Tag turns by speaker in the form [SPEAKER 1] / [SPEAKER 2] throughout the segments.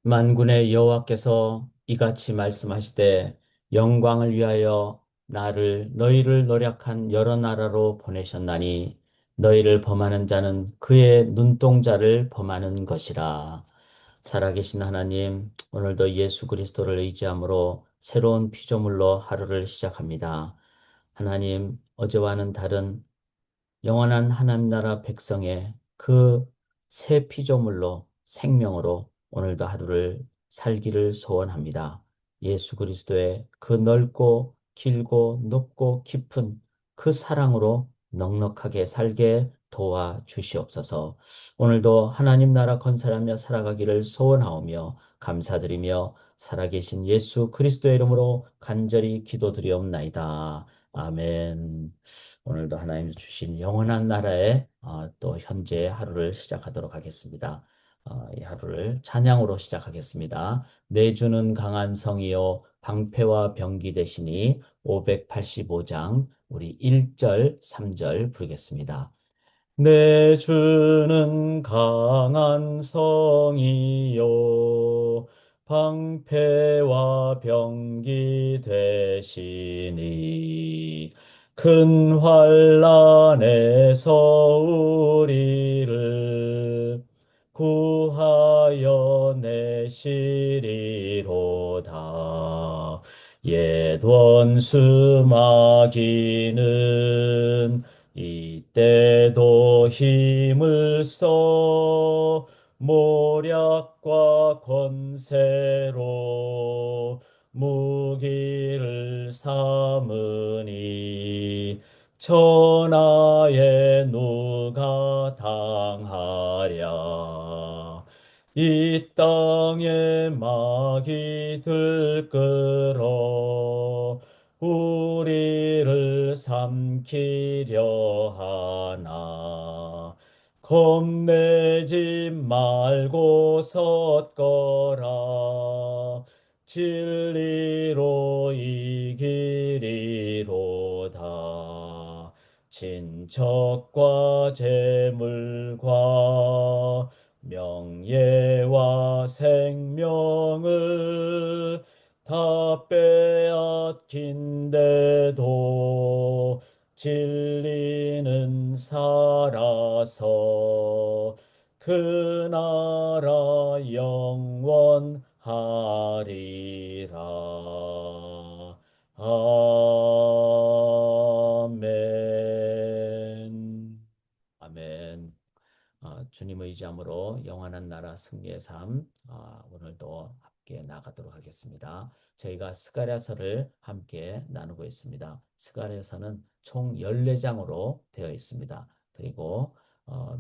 [SPEAKER 1] 만군의 여호와께서 이같이 말씀하시되 영광을 위하여 너희를 노력한 여러 나라로 보내셨나니 너희를 범하는 자는 그의 눈동자를 범하는 것이라. 살아계신 하나님, 오늘도 예수 그리스도를 의지함으로 새로운 피조물로 하루를 시작합니다. 하나님, 어제와는 다른 영원한 하나님 나라 백성의 그 새 피조물로 생명으로 오늘도 하루를 살기를 소원합니다. 예수 그리스도의 그 넓고 길고 높고 깊은 그 사랑으로 넉넉하게 살게 도와 주시옵소서. 오늘도 하나님 나라 건설하며 살아가기를 소원하오며 감사드리며 살아계신 예수 그리스도의 이름으로 간절히 기도드리옵나이다. 아멘. 오늘도 하나님 주신 영원한 나라의 또 현재 하루를 시작하도록 하겠습니다. 이 하루를 찬양으로 시작하겠습니다. 내주는 강한 성이요 방패와 병기 되시니 585장 우리 1절, 3절 부르겠습니다. 내 주는 강한 성이요 방패와 병기 되시니 큰 환난에서 우리를 구하여 내시리로다. 옛 원수 마귀는 이때도 힘을 써 모략과 권세로 무기를 삼으니 천하에 누가 당하랴. 이 땅에 마귀들 끌어 우리를 삼키려 하나. 겁내지 말고 섰거라. 진리로 이기리로다. 친척과 재물과 명예와 생명을 다 빼앗긴데도 진리는 살아서 그 나라 영원하리라. 아멘. 아멘. 주님 의지함으로 영원한 나라 승리의 삶, 오늘도 함께 나가도록 하겠습니다. 저희가 스가랴서를 함께 나누고 있습니다. 스가랴서는 총 14장으로 되어 있습니다. 그리고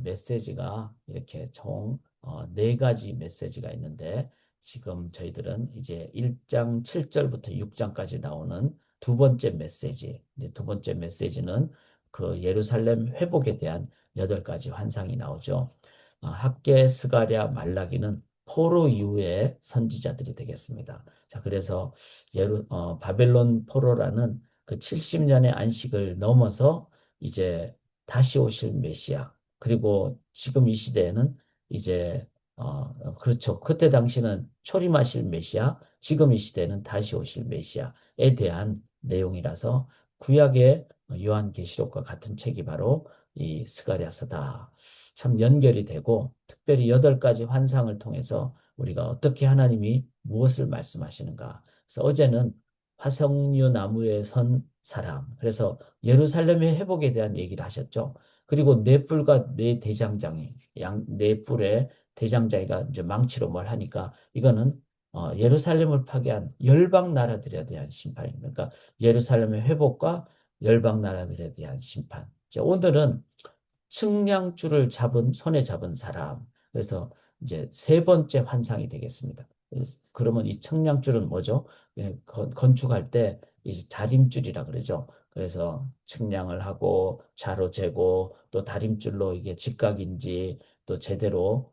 [SPEAKER 1] 메시지가 이렇게 총 4가지 메시지가 있는데 지금 저희들은 이제 1장 7절부터 6장까지 나오는 두 번째 메시지, 이제 두 번째 메시지는 그 예루살렘 회복에 대한 8가지 환상이 나오죠. 학개, 스가랴, 말라기는 포로 이후의 선지자들이 되겠습니다. 자, 그래서 바벨론 포로라는 그 70년의 안식을 넘어서 이제 다시 오실 메시아, 그리고 지금 이 시대에는 이제 그렇죠. 그때 당시는 초림하실 메시아, 지금 이 시대는 다시 오실 메시아에 대한 내용이라서 구약의 요한계시록과 같은 책이 바로 이 스가랴서다. 참 연결이 되고 특별히 8가지 환상을 통해서 우리가 어떻게 하나님이 무엇을 말씀하시는가. 그래서 어제는 화석류 나무에 선 사람. 그래서 예루살렘의 회복에 대한 얘기를 하셨죠. 그리고 네 뿔과 네 대장장이 네 뿔의 대장장이가 이제 망치로 뭘 하니까 이거는 예루살렘을 파괴한 열방 나라들에 대한 심판입니다. 그러니까 예루살렘의 회복과 열방 나라들에 대한 심판. 자, 오늘은 측량줄을 손에 잡은 사람. 그래서 이제 세 번째 환상이 되겠습니다. 그러면 이 측량줄은 뭐죠? 건축할 때 이제 다림줄이라 그러죠. 그래서 측량을 하고 자로 재고 또 다림줄로 이게 직각인지 또 제대로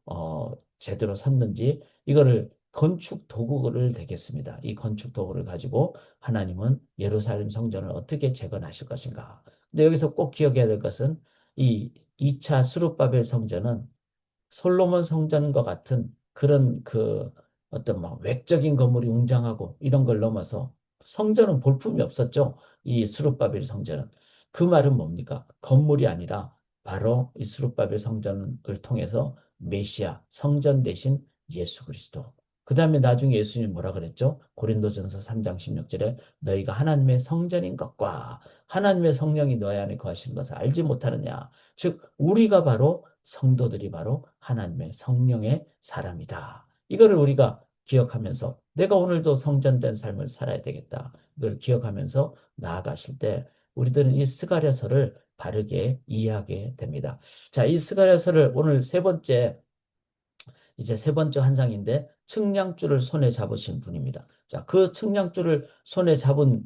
[SPEAKER 1] 섰는지 이거를 건축 도구를 되겠습니다. 이 건축 도구를 가지고 하나님은 예루살렘 성전을 어떻게 재건하실 것인가. 근데 여기서 꼭 기억해야 될 것은 이 2차 수룹바벨 성전은 솔로몬 성전과 같은 그런 그 어떤 막 외적인 건물이 웅장하고 이런 걸 넘어서 성전은 볼품이 없었죠. 이 스룹바벨 성전은. 그 말은 뭡니까? 건물이 아니라 바로 이 스룹바벨 성전을 통해서 메시아, 성전 대신 예수 그리스도. 그 다음에 나중에 예수님이 뭐라 그랬죠? 고린도전서 3장 16절에 너희가 하나님의 성전인 것과 하나님의 성령이 너희 안에 거하시는 것을 알지 못하느냐. 즉 우리가 바로 성도들이 바로 하나님의 성령의 사람이다. 이거를 우리가 기억하면서 내가 오늘도 성전된 삶을 살아야 되겠다. 이걸 기억하면서 나아가실 때 우리들은 이 스가랴서를 바르게 이해하게 됩니다. 자, 이 스가랴서를 오늘 이제 세 번째 환상인데 측량줄을 손에 잡으신 분입니다. 자, 그 측량줄을 손에 잡은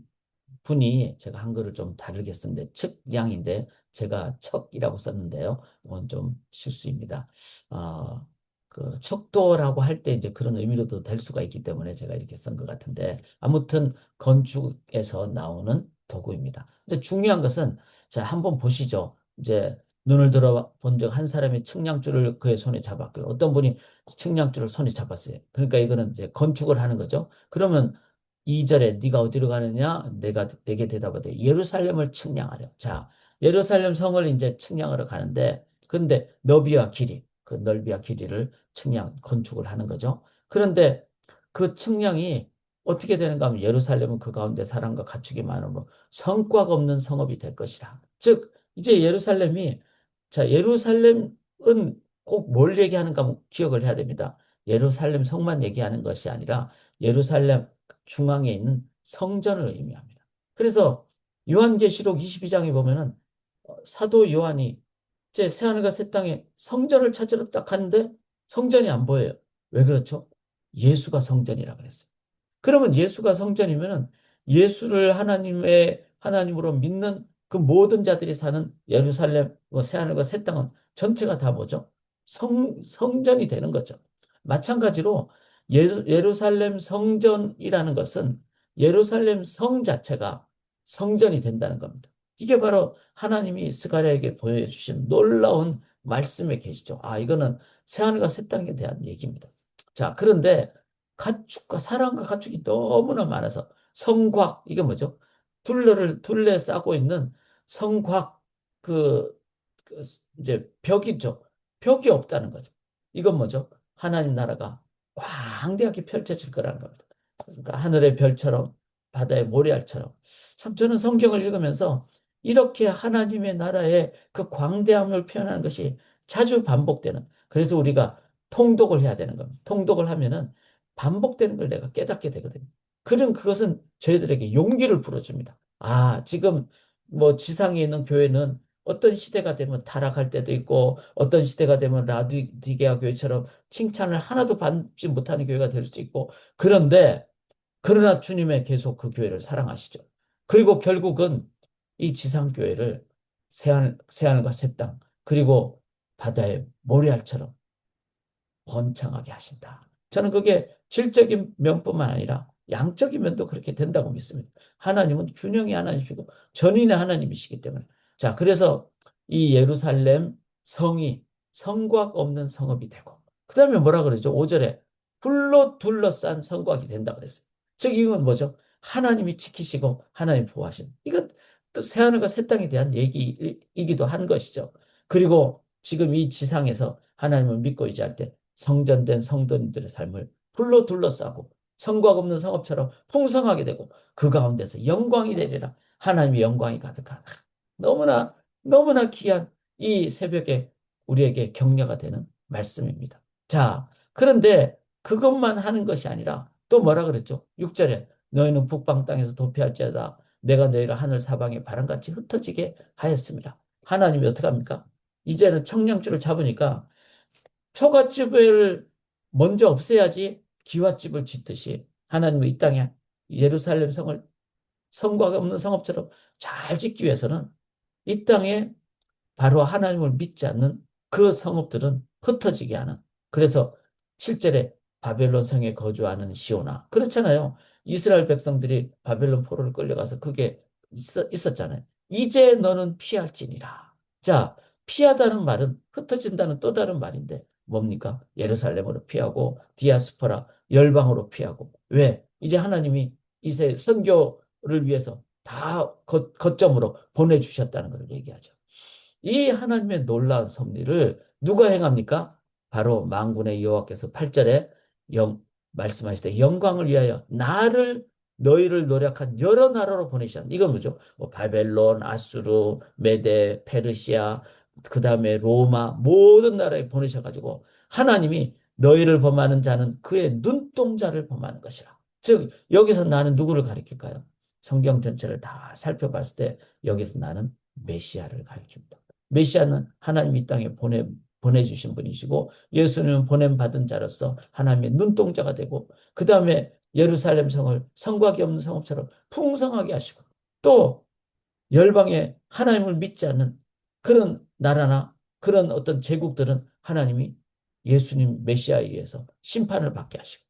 [SPEAKER 1] 분이 제가 한글을 좀 다르게 썼는데 측량인데 제가 척이라고 썼는데요. 이건 좀 실수입니다. 어, 그 척도라고 할 때 이제 그런 의미로도 될 수가 있기 때문에 제가 이렇게 쓴 것 같은데 아무튼 건축에서 나오는 도구입니다. 이제 중요한 것은 자 한번 보시죠. 이제 눈을 들어 본 적 한 사람이 측량줄을 그의 손에 잡았고요. 어떤 분이 측량줄을 손에 잡았어요. 그러니까 이거는 이제 건축을 하는 거죠. 그러면 2절에 네가 어디로 가느냐? 내가 내게 대답하되 예루살렘을 측량하려. 자, 예루살렘 성을 이제 측량하러 가는데 근데 너비와 길이, 그 넓이와 길이를 건축을 하는 거죠. 그런데 그 측량이 어떻게 되는가 하면 예루살렘은 그 가운데 사람과 가축이 많으므로 성과가 없는 성읍이 될 것이라. 즉 이제 예루살렘은 꼭 뭘 얘기하는가 하면 기억을 해야 됩니다. 예루살렘 성만 얘기하는 것이 아니라 예루살렘 중앙에 있는 성전을 의미합니다. 그래서 요한계시록 22장에 보면은 사도 요한이 이제 새하늘과 새 땅에 성전을 찾으러 딱 갔는데 성전이 안 보여요. 왜 그렇죠? 예수가 성전이라 그랬어요. 그러면 예수가 성전이면은 예수를 하나님으로 믿는 그 모든 자들이 사는 예루살렘, 뭐 새하늘과 새 땅은 전체가 다 뭐죠? 성전이 되는 거죠. 마찬가지로 예루살렘 성전이라는 것은 예루살렘 성 자체가 성전이 된다는 겁니다. 이게 바로 하나님이 스가랴에게 보여주신 놀라운 말씀의 계시죠. 아, 이거는 새하늘과 새 땅에 대한 얘기입니다. 자, 그런데 사랑과 가축이 너무나 많아서 성곽 이게 뭐죠? 둘러싸고 있는 성곽 그, 그 이제 벽이죠. 벽이 없다는 거죠. 이건 뭐죠? 하나님 나라가 광대하게 펼쳐질 거라는 겁니다. 그러니까 하늘의 별처럼 바다의 모래알처럼 참 저는 성경을 읽으면서 이렇게 하나님의 나라의 그 광대함을 표현하는 것이 자주 반복되는 그래서 우리가 통독을 해야 되는 겁니다. 통독을 하면은 반복되는 걸 내가 깨닫게 되거든요. 그런 그것은 저희들에게 용기를 불어줍니다. 아, 지금 뭐 지상에 있는 교회는 어떤 시대가 되면 타락할 때도 있고 어떤 시대가 되면 라디게아 교회처럼 칭찬을 하나도 받지 못하는 교회가 될 수도 있고 그러나 주님의 계속 그 교회를 사랑하시죠. 그리고 결국은 이 지상 교회를 새하늘과 새 땅 그리고 바다의 모래알처럼 번창하게 하신다. 저는 그게 질적인 면뿐만 아니라 양적인 면도 그렇게 된다고 믿습니다. 하나님은 균형의 하나님이시고 전인의 하나님이시기 때문에. 자, 그래서 이 예루살렘 성이 성곽 없는 성읍이 되고 그 다음에 뭐라 그러죠? 5절에 불로 둘러싼 성곽이 된다 그랬어요. 즉 이건 뭐죠? 하나님이 지키시고 하나님 보호하신 이거 또 새하늘과 새 땅에 대한 얘기이기도 한 것이죠. 그리고 지금 이 지상에서 하나님을 믿고 의지할 때 성전된 성도님들의 삶을 불로 둘러싸고 성곽 없는 성읍처럼 풍성하게 되고 그 가운데서 영광이 되리라. 하나님의 영광이 가득한 너무나 너무나 귀한 이 새벽에 우리에게 격려가 되는 말씀입니다. 자, 그런데 그것만 하는 것이 아니라 또 뭐라 그랬죠? 6절에 너희는 북방 땅에서 도피할지어다 내가 너희를 하늘 사방에 바람같이 흩어지게 하였습니다. 하나님이 어떻게 합니까? 이제는 청량줄을 잡으니까 초가집을 먼저 없애야지 기와집을 짓듯이 하나님은 이 땅에 예루살렘 성을 성곽 없는 성읍처럼 잘 짓기 위해서는 이 땅에 바로 하나님을 믿지 않는 그 성읍들은 흩어지게 하는 그래서 실제로 바벨론 성에 거주하는 시온아 그렇잖아요. 이스라엘 백성들이 바벨론 포로를 끌려가서 그게 있었잖아요. 이제 너는 피할지니라. 자, 피하다는 말은 흩어진다는 또 다른 말인데 뭡니까? 예루살렘으로 피하고 디아스포라 열방으로 피하고. 왜? 이제 하나님이 이세 선교를 위해서 다 거점으로 보내주셨다는 것을 얘기하죠. 이 하나님의 놀라운 섭리를 누가 행합니까? 바로 만군의 여호와께서 8절에 말씀하실 때 영광을 위하여 나를 너희를 노력한 여러 나라로 보내셨다. 이건 뭐죠? 뭐 바벨론, 아수르, 메데, 페르시아, 그 다음에 로마 모든 나라에 보내셔가지고 하나님이 너희를 범하는 자는 그의 눈동자를 범하는 것이라. 즉 여기서 나는 누구를 가리킬까요? 성경 전체를 다 살펴봤을 때 여기서 나는 메시아를 가리킵니다. 메시아는 하나님 이 땅에 보내주신 분이시고 예수님은 보냄받은 자로서 하나님의 눈동자가 되고 그 다음에 예루살렘 성을 성곽이 없는 성읍처럼 풍성하게 하시고 또 열방에 하나님을 믿지 않는 그런 나라나 그런 어떤 제국들은 하나님이 예수님 메시아에 의해서 심판을 받게 하시고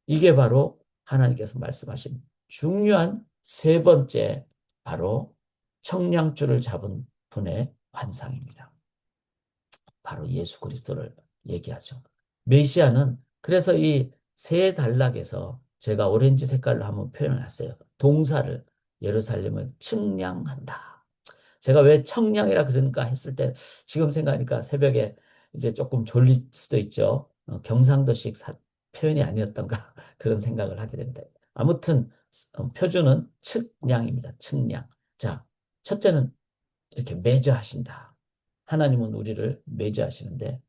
[SPEAKER 1] 이게 바로 하나님께서 말씀하신 중요한 세 번째 바로 청량줄을 잡은 분의 환상입니다. 바로 예수 그리스도를 얘기하죠. 메시아는 그래서 이 세 단락에서 제가 오렌지 색깔로 한번 표현을 했어요. 동사를 예루살렘을 측량한다. 제가 왜 청량이라 그러니까 했을 때 지금 생각하니까 새벽에 이제 조금 졸릴 수도 있죠. 경상도식 표현이 아니었던가 그런 생각을 하게 됩니다. 아무튼 표준은 측량입니다. 측량. 자, 첫째는 이렇게 매저하신다. 하나님은 우리를 매저하시는데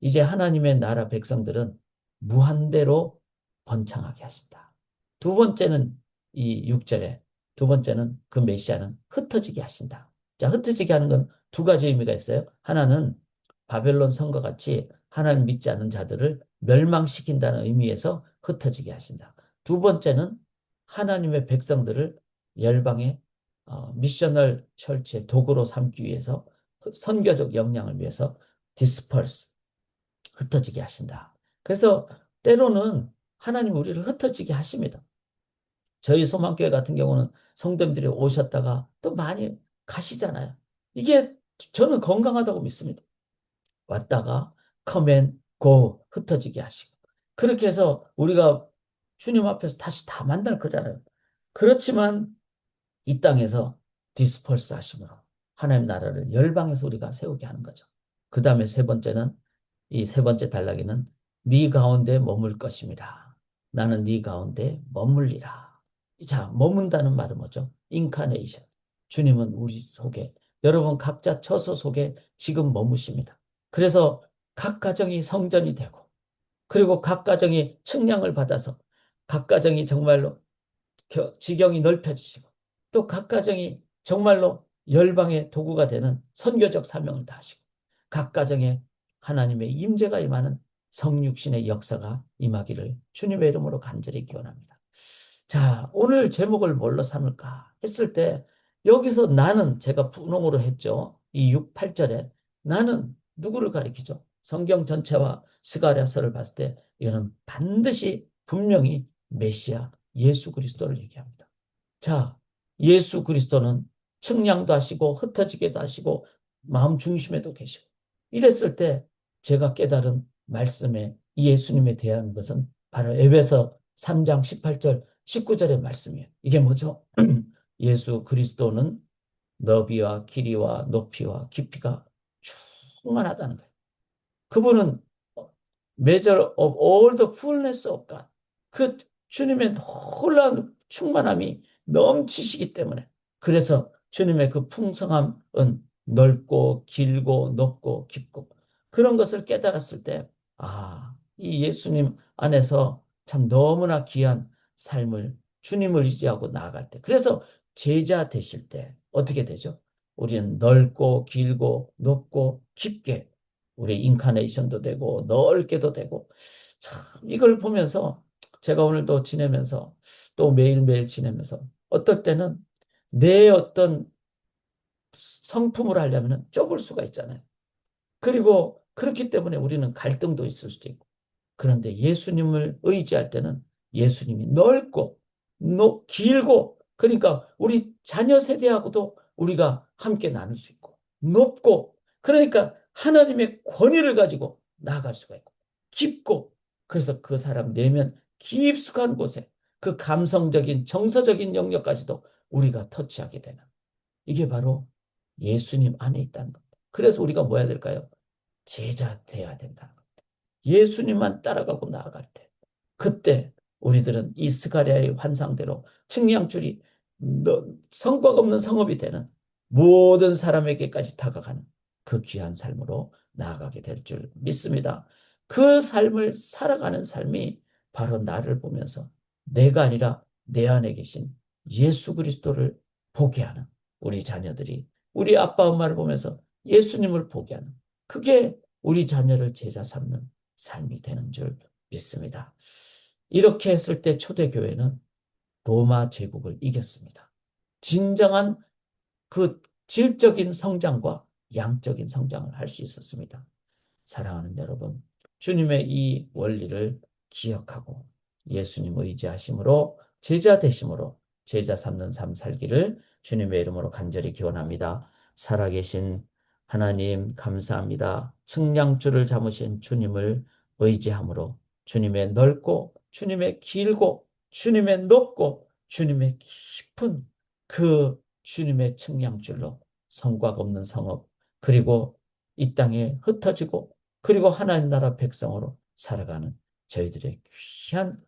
[SPEAKER 1] 이제 하나님의 나라 백성들은 무한대로 번창하게 하신다. 두 번째는 이 6절에 두 번째는 그 메시아는 흩어지게 하신다. 자, 흩어지게 하는 건 두 가지 의미가 있어요. 하나는 바벨론 성과 같이 하나님 믿지 않는 자들을 멸망시킨다는 의미에서 흩어지게 하신다. 두 번째는 하나님의 백성들을 열방에 미셔널 철치의 도구로 삼기 위해서 선교적 역량을 위해서 디스펄스 흩어지게 하신다. 그래서 때로는 하나님 우리를 흩어지게 하십니다. 저희 소망교회 같은 경우는 성도님들이 오셨다가 또 많이 가시잖아요. 이게 저는 건강하다고 믿습니다. 왔다가 come 고 흩어지게 하시고 그렇게 해서 우리가 주님 앞에서 다시 다 만날 거잖아요. 그렇지만 이 땅에서 디스펄스 하심으로 하나님 나라를 열방에서 우리가 세우게 하는 거죠. 그 다음에 세 번째는 이 세 번째 단락에는 네 가운데 머물 것입니다. 나는 네 가운데 머물리라. 자, 머문다는 말은 뭐죠? 인카네이션. 주님은 우리 속에 여러분 각자 처소 속에 지금 머무십니다. 그래서 각 가정이 성전이 되고 그리고 각 가정이 측량을 받아서 각 가정이 정말로 지경이 넓혀지시고 또 각 가정이 정말로 열방의 도구가 되는 선교적 사명을 다하시고 각 가정에 하나님의 임재가 임하는 성육신의 역사가 임하기를 주님의 이름으로 간절히 기원합니다. 자, 오늘 제목을 뭘로 삼을까 했을 때 여기서 나는 제가 분홍으로 했죠. 이 6, 8절에 나는 누구를 가리키죠? 성경 전체와 스가랴서를 봤을 때 이거는 반드시 분명히 메시아 예수 그리스도를 얘기합니다. 자, 예수 그리스도는 측량도 하시고 흩어지게도 하시고 마음 중심에도 계시고 이랬을 때 제가 깨달은 말씀에 예수님에 대한 것은 바로 에베소 3장 18절 19절의 말씀이에요. 이게 뭐죠? 예수 그리스도는 너비와 길이와 높이와 깊이가 충만하다는 거예요. 그분은 measure of all the fullness of God. 그 주님의 놀라운 충만함이 넘치시기 때문에 그래서 주님의 그 풍성함은 넓고 길고 높고 깊고 그런 것을 깨달았을 때 이 예수님 안에서 참 너무나 귀한 삶을 주님을 의지하고 나아갈 때 그래서 제자 되실 때 어떻게 되죠? 우리는 넓고 길고 높고 깊게 우리 인카네이션도 되고 넓게도 되고 참 이걸 보면서 제가 오늘도 지내면서 또 매일매일 지내면서 어떨 때는 내 어떤 성품을 하려면 좁을 수가 있잖아요. 그리고 그렇기 때문에 우리는 갈등도 있을 수도 있고 그런데 예수님을 의지할 때는 예수님이 넓고 길고 그러니까 우리 자녀 세대하고도 우리가 함께 나눌 수 있고 높고 그러니까 하나님의 권위를 가지고 나아갈 수가 있고 깊고, 그래서 그 사람 내면 깊숙한 곳에 그 감성적인 정서적인 영역까지도 우리가 터치하게 되는, 이게 바로 예수님 안에 있다는 겁니다. 그래서 우리가 뭐 해야 될까요? 제자 돼야 된다는 겁니다. 예수님만 따라가고 나아갈 때, 그때 우리들은 이 스가랴의 환상대로 측량줄이 성과가 없는 성읍이 되는, 모든 사람에게까지 다가가는 그 귀한 삶으로 나아가게 될 줄 믿습니다. 그 삶을 살아가는 삶이 바로 나를 보면서 내가 아니라 내 안에 계신 예수 그리스도를 보게 하는, 우리 자녀들이 우리 아빠 엄마를 보면서 예수님을 보게 하는, 그게 우리 자녀를 제자 삼는 삶이 되는 줄 믿습니다. 이렇게 했을 때 초대교회는 로마 제국을 이겼습니다. 진정한 그 질적인 성장과 양적인 성장을 할 수 있었습니다. 사랑하는 여러분, 주님의 이 원리를 기억하고 예수님 의지하심으로, 제자 되심으로 제자 삼는 삶 살기를 주님의 이름으로 간절히 기원합니다. 살아계신 하나님 감사합니다. 측량줄을 잡으신 주님을 의지함으로 주님의 넓고 주님의 길고 주님의 높고 주님의 깊은 그 주님의 측량줄로 성곽 없는 성읍, 그리고 이 땅에 흩어지고 그리고 하나님 나라 백성으로 살아가는 저희들의 귀한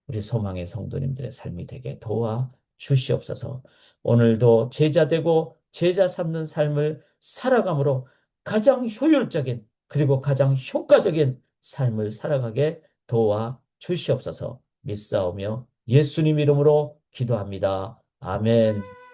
[SPEAKER 1] 우리 소망의 성도님들의 삶이 되게 도와 주시옵소서. 오늘도 제자 되고 제자 삼는 삶을 살아감으로 가장 효율적인 그리고 가장 효과적인 삶을 살아가게 도와 주시옵소서. 믿사오며 예수님 이름으로 기도합니다. 아멘.